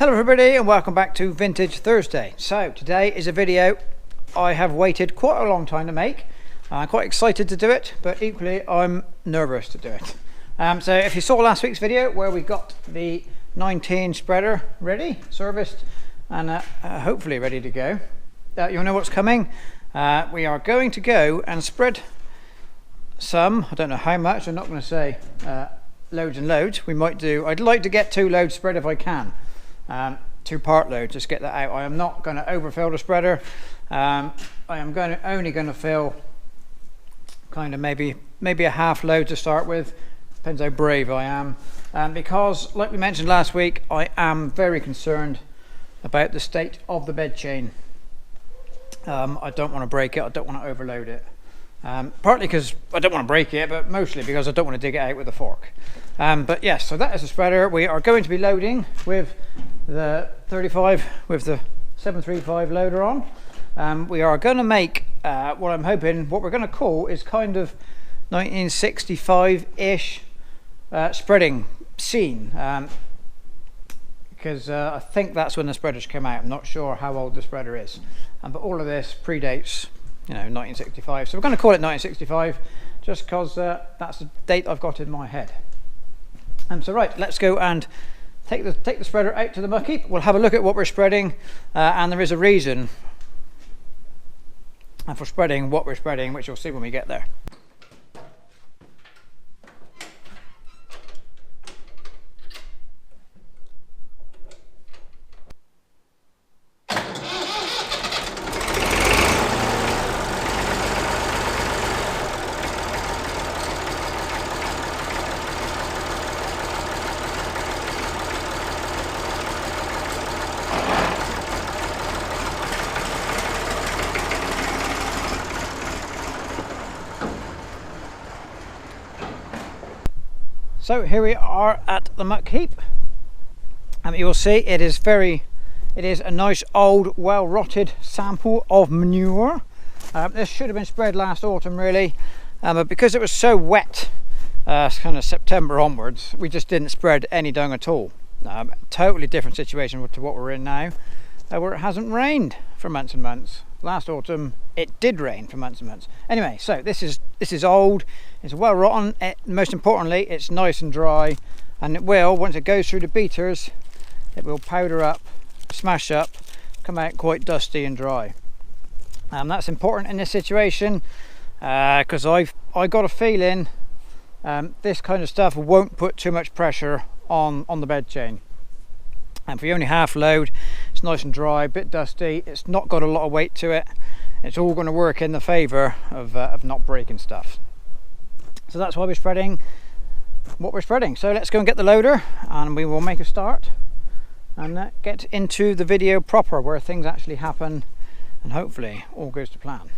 Hello everybody and welcome back to Vintage Thursday. So today is a video I have waited quite a long time to make. I'm quite excited to do it, but equally I'm nervous to do it. So if you saw last week's video where we got the 19 spreader ready, serviced and hopefully ready to go, you'll know what's coming. We are going to go and spread some, I don't know how much, I'm not going to say loads and loads. We might do, I'd like to get 2 loads spread if I can. 2 part loads, just get that out. I am not going to overfill the spreader. I am only going to fill kind of maybe a half load to start with. Depends how brave I am, because like we mentioned last week, I am very concerned about the state of the bed chain. I don't want to break it, I don't want to overload it. Partly because I don't want to break it, but mostly because I don't want to dig it out with a fork. But yes, so that is the spreader. We are going to be loading with the 35 with the 735 loader on. We are going to make what I'm hoping, what we're going to call is kind of 1965-ish spreading scene, because I think that's when the spreaders came out. I'm not sure how old the spreader is, but all of this predates 1965, so we're going to call it 1965 just because that's the date I've got in my head. So right, let's go and take the spreader out to the muck heap. We'll have a look at what we're spreading, and there is a reason for spreading what we're spreading, which you'll see when we get there. So here we are at the muck heap, and you will see it is a nice old well rotted sample of manure. This should have been spread last autumn really, but because it was so wet kind of September onwards, we just didn't spread any dung at all. Totally different situation to what we're in now, where it hasn't rained for months and months. Last autumn it did rain for months and months. Anyway, so this is old, it's well rotten. Most importantly, it's nice and dry, and it will, once it goes through the beaters, it will powder up, smash up, come out quite dusty and dry. That's important in this situation, because I got a feeling this kind of stuff won't put too much pressure on the bed chain. And for only half load, it's nice and dry, a bit dusty, it's not got a lot of weight to it. It's all going to work in the favour of not breaking stuff. So that's why we're spreading what we're spreading. So let's go and get the loader and we will make a start and get into the video proper, where things actually happen and hopefully all goes to plan.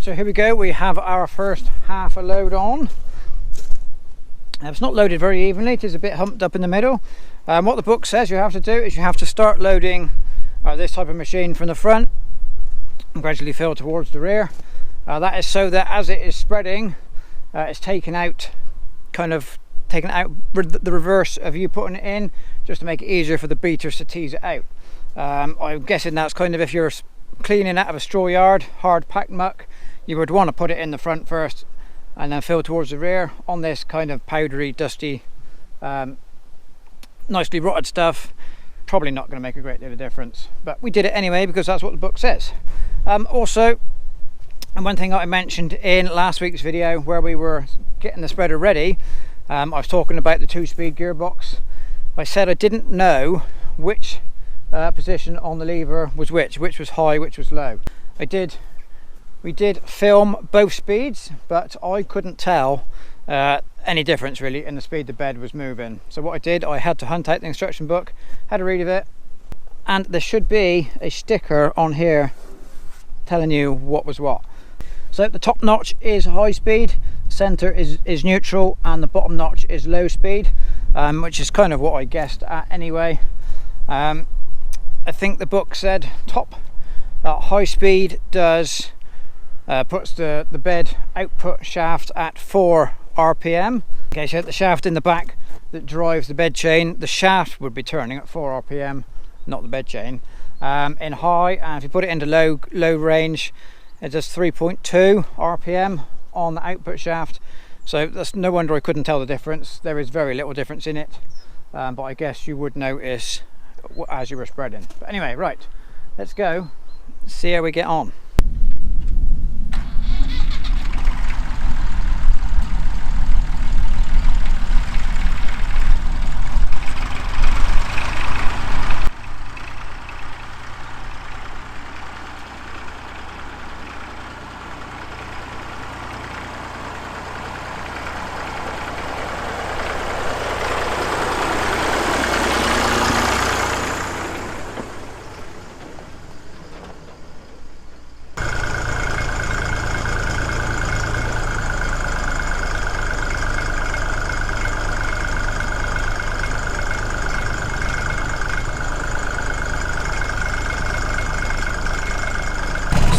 so here we go, we have our first half a load on. It's not loaded very evenly, it is a bit humped up in the middle. What the book says you have to do is you have to start loading this type of machine from the front and gradually fill towards the rear. That is so that as it is spreading, it's taken out the reverse of you putting it in, just to make it easier for the beaters to tease it out. I'm guessing that's kind of if you're cleaning out of a straw yard, hard packed muck, you would want to put it in the front first and then fill towards the rear. On this kind of powdery, dusty, nicely rotted stuff, probably not going to make a great deal of difference, but we did it anyway because that's what the book says. Also, and one thing I mentioned in last week's video where we were getting the spreader ready, I was talking about the 2-speed gearbox. I said I didn't know which position on the lever was which was high, which was low. We did film both speeds, but I couldn't tell any difference really in the speed the bed was moving. So what I did, I had to hunt out the instruction book, had a read of it, and there should be a sticker on here telling you what was what. So the top notch is high speed, center is neutral, and the bottom notch is low speed, which is kind of what I guessed at anyway. I think the book said top high speed does puts the bed output shaft at 4 RPM. Okay, so the shaft in the back that drives the bed chain, the shaft would be turning at 4 RPM, not the bed chain. In high, and if you put it into low range, it does 3.2 RPM on the output shaft. So that's no wonder I couldn't tell the difference. There is very little difference in it, but I guess you would notice as you were spreading. But anyway, right, let's go see how we get on.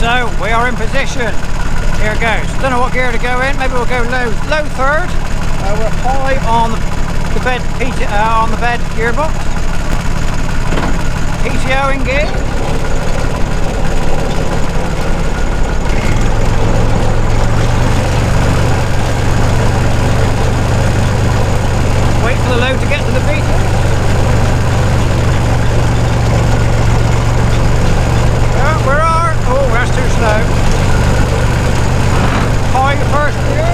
So we are in position. Here it goes. Don't know what gear to go in. Maybe we'll go low third. We're high on the bed on the bed gearbox. PTO in gear. Wait for the load to get to the beater. Where are? Oh, that's too slow. High first gear.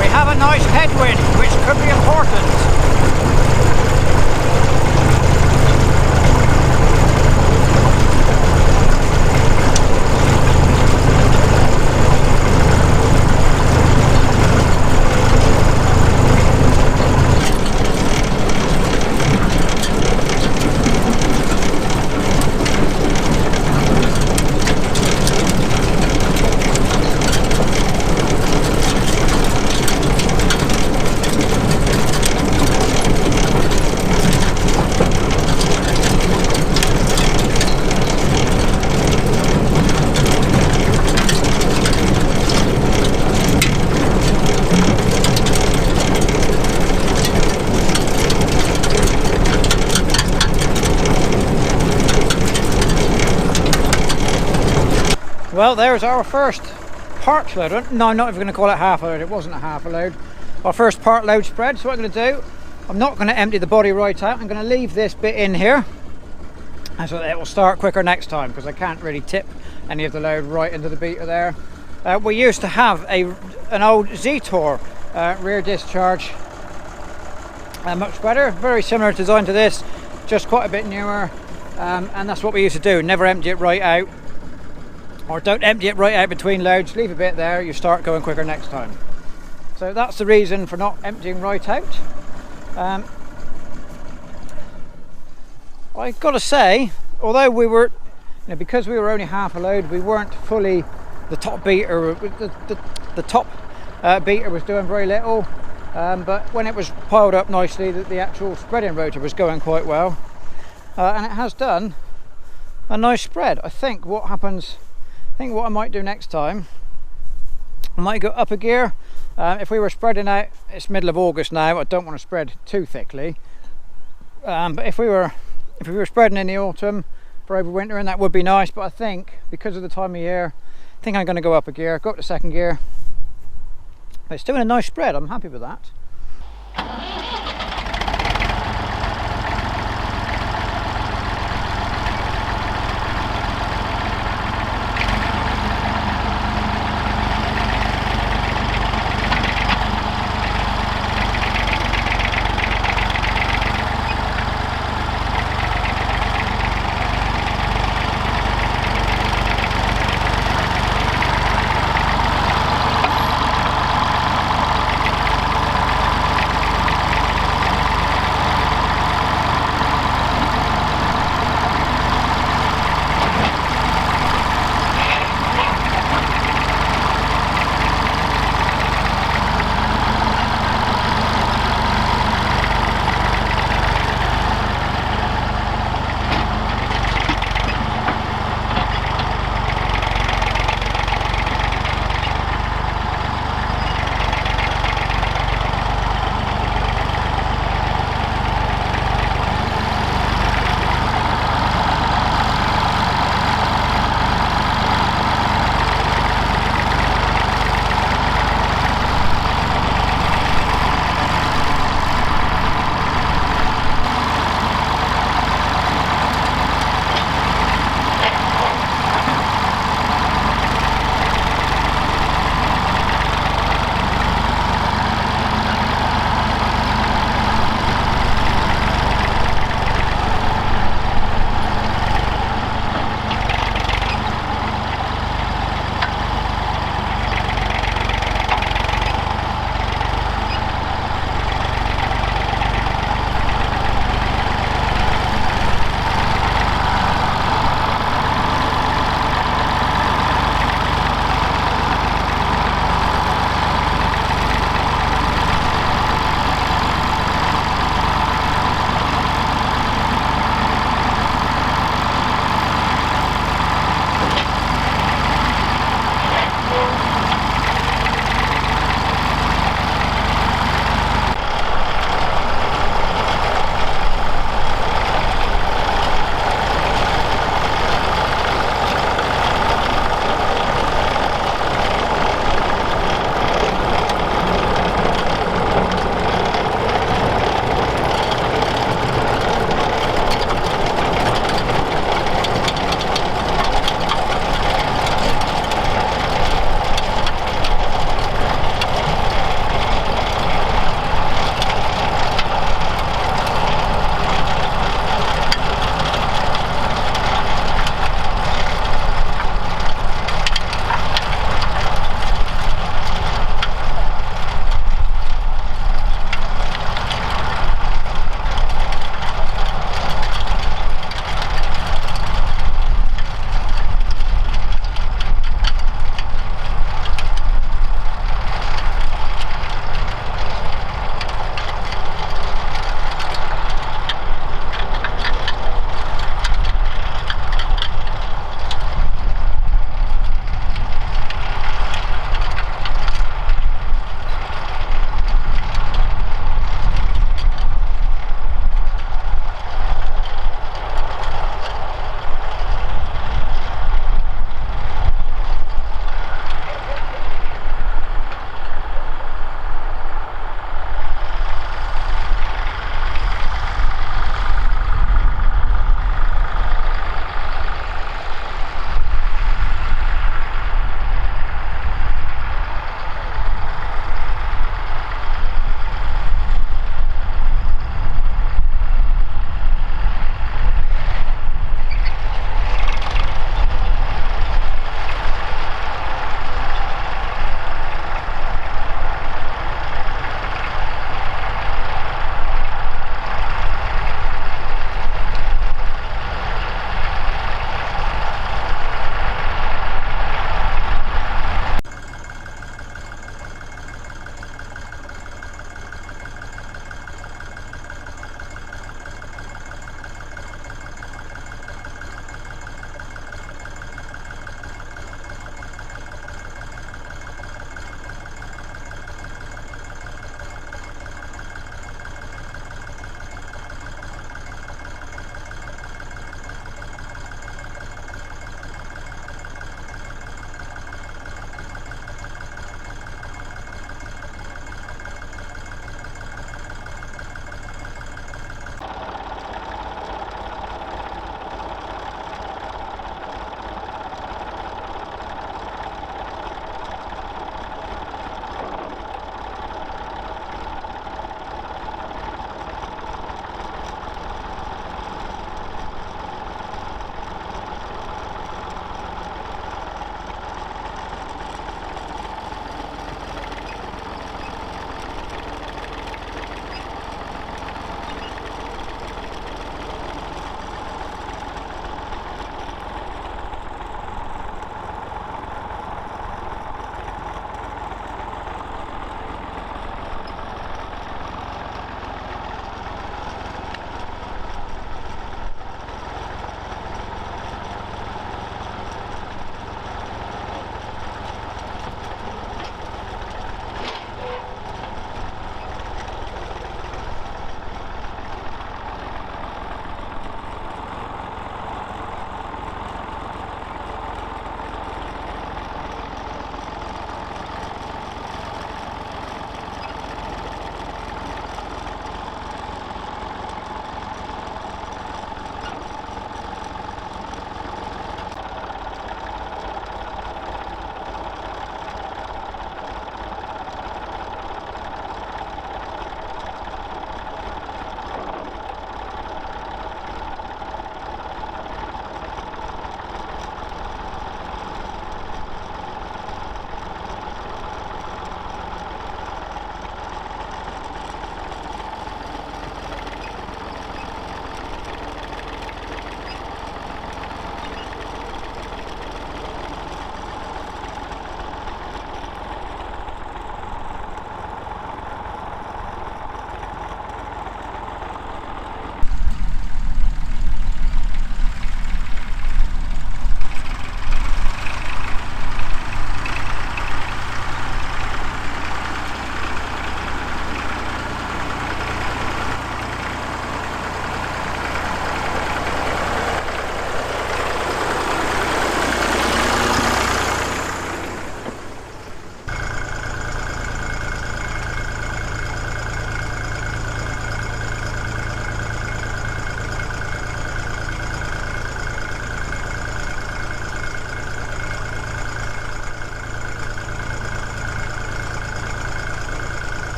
We have a nice headwind, which could be important. Well, there's our first part load. No, I'm not even going to call it half a load. It wasn't a half a load. Our first part load spread. So what I'm going to do, I'm not going to empty the body right out. I'm going to leave this bit in here, and so that it will start quicker next time, because I can't really tip any of the load right into the beater there. We used to have an old Z-Tor rear discharge muck spreader, very similar design to this, just quite a bit newer, and that's what we used to do. Never empty it right out. or don't empty it right out between loads, leave a bit there, you start going quicker next time. So that's the reason for not emptying right out. I've got to say, although we were, because we were only half a load, we weren't fully, the top beater, the top beater was doing very little, but when it was piled up nicely, the actual spreading rotor was going quite well, and it has done a nice spread. I think what I might do next time, I might go up a gear. If we were spreading out, it's middle of August now, I don't want to spread too thickly, but if we were spreading in the autumn for overwintering, that would be nice. But I think because of the time of year, I think I'm going to go up a gear, go up to second gear. But it's doing a nice spread, I'm happy with that.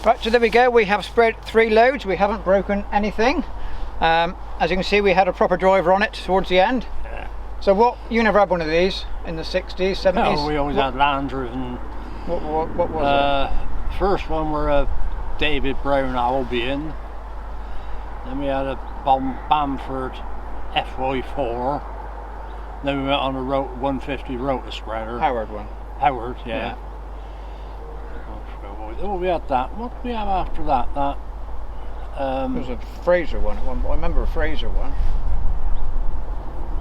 Right, so there we go. We have spread 3 loads. We haven't broken anything. As you can see, we had a proper driver on it towards the end. Yeah. So what, you never had one of these in the 60s, 70s? No, we always had land driven. What was it? First one were a David Brown Albion. Then we had a Bamford FY4. Then we went on a 150 rotor spreader. Howard one. Howard, yeah. Oh, we had that. What did we have after that? That there was a Fraser one at one point. I remember a Fraser one.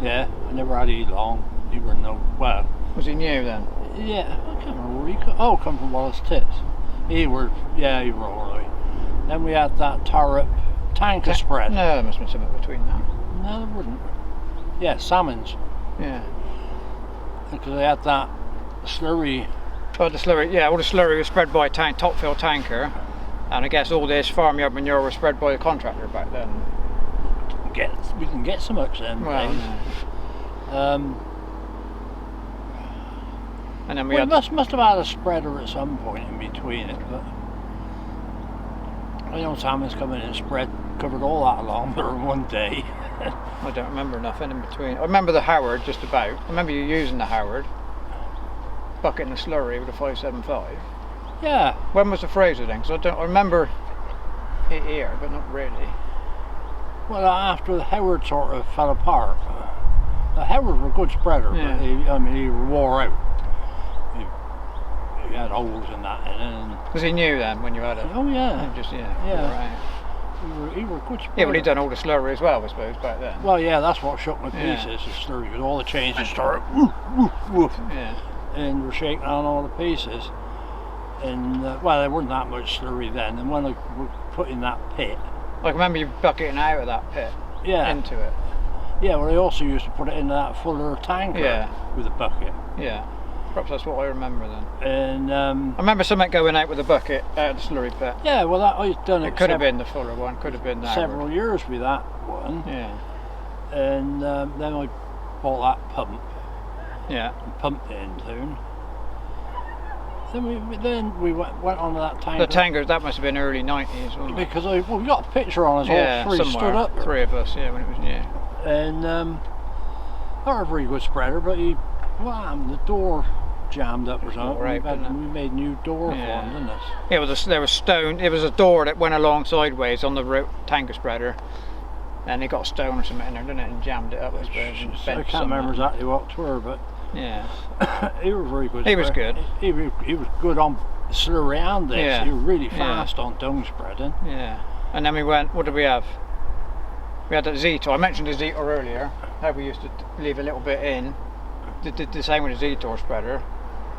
Yeah, I never had Elong. He were no, well. Was he new then? Yeah, I can't remember where he come from Wallace Tits. He were alright. Then we had that Torrip tanker spread. No, there must have been something between that. No, there wouldn't. Yeah, salmons. Yeah. Because they had that slurry. Oh, the slurry, yeah, all the slurry was spread by a top fill tanker, and I guess all this farmyard manure was spread by a contractor back then. We can get so much then. Well, no. And then we must have had a spreader at some point in between it, but I know salmon's come in and covered all that along there in one day. I don't remember nothing in between. I remember the Howard just about. I remember you using the Howard. Bucket in the slurry with a 575. Yeah. When was the Fraser then? Because I remember it here, but not really. Well, after the Howard sort of fell apart, the Howard were a good spreader, yeah. but he wore out. He had holes in that, and was he new then when you had it? Oh yeah. Yeah. Right. He were good spreader. Yeah, but he'd done all the slurry as well, I suppose, back then. Well, yeah, that's what shook my pieces. The slurry, because all the changes started woof. Yeah. And we're shaking on all the pieces, and well, there wasn't that much slurry then. And when I put in that pit, I remember you bucketing out of that pit, into it. Yeah, well, I also used to put it in that fuller tanker with a bucket. Yeah, perhaps that's what I remember then. And I remember something going out with a bucket out of the slurry pit. Yeah, well, that I've done it. It could have been the fuller one, could have been that. Several years with that one. Yeah. And then I bought that pump. Yeah. And pumped it in tune. Then we went on to that tanker. The tanker, that must have been early 90s, wasn't it? Because we got a picture on us all three somewhere. stood up there. 3 of us, when it was new. And not a very good spreader, but the door jammed up or something. We made a new door for him, didn't it? Yeah, there was stone. It was a door that went along sideways on the tanker spreader. And he got a stone or something in there, didn't it, and jammed it up, I suppose. I can't remember exactly what it were, but yeah, he was very good. He was good. He was good on slurry and this. Yeah. He was really fast on dung spreading. Yeah. And then we went. What did we have? We had that Zetor. I mentioned the Zetor earlier. How we used to leave a little bit in. Did the same with the Zetor spreader.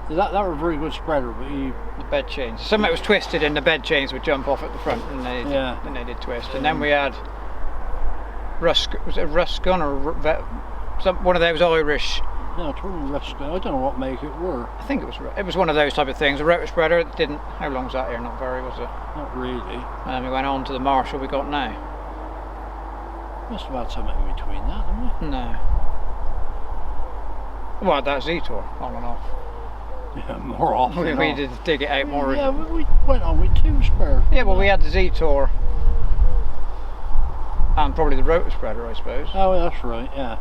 That was a very good spreader, but the bed chains. Some of it was twisted, and the bed chains would jump off at the front, and they did twist. And then we had. Was it Ruscon or one of those Irish? No, it wasn't Ruscon. I don't know what make it were. I think it was one of those type of things. A rotor spreader that didn't. How long's that here? Not very, was it? Not really. And we went on to the Marshall we got now. Must have had something in between that, haven't we? No. Well, that Zetor on and off. Yeah, more often. We needed to dig it out more. Yeah, we went on with 2 spreaders. Yeah, well, we had the Zetor. And probably the rotor spreader, I suppose. Oh, that's right, yeah.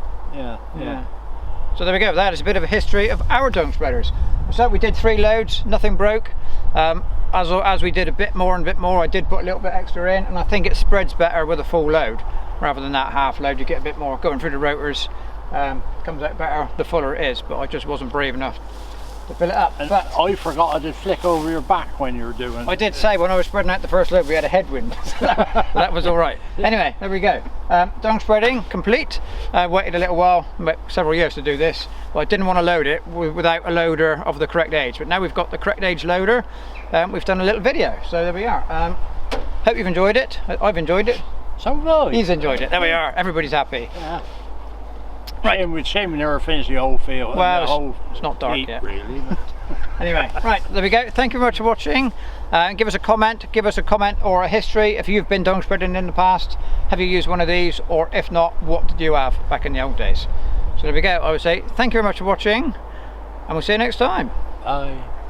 So there we go, that is a bit of a history of our dung spreaders. So we did 3 loads, nothing broke. As we did a bit more, I did put a little bit extra in, and I think it spreads better with a full load. Rather than that half load, you get a bit more going through the rotors, comes out better the fuller it is, but I just wasn't brave enough to fill it up. And but I forgot I did flick over your back when you were doing it. I did say when I was spreading out the first load we had a headwind. That was alright. Anyway, there we go. Dung spreading complete. Waited a little while, several years to do this. Well, I didn't want to load it without a loader of the correct age, but now we've got the correct age loader. We've done a little video, so there we are. Hope you've enjoyed it. I've enjoyed it. So have I. He's enjoyed it. There we are. Everybody's happy. Yeah. Right. Shame we never finished the whole field. Well, it's not dark yet. Really. Anyway, right, there we go. Thank you very much for watching. Give us a comment or a history if you've been dung spreading in the past. Have you used one of these, or if not, what did you have back in the old days? So there we go. I would say thank you very much for watching, and we'll see you next time. Bye.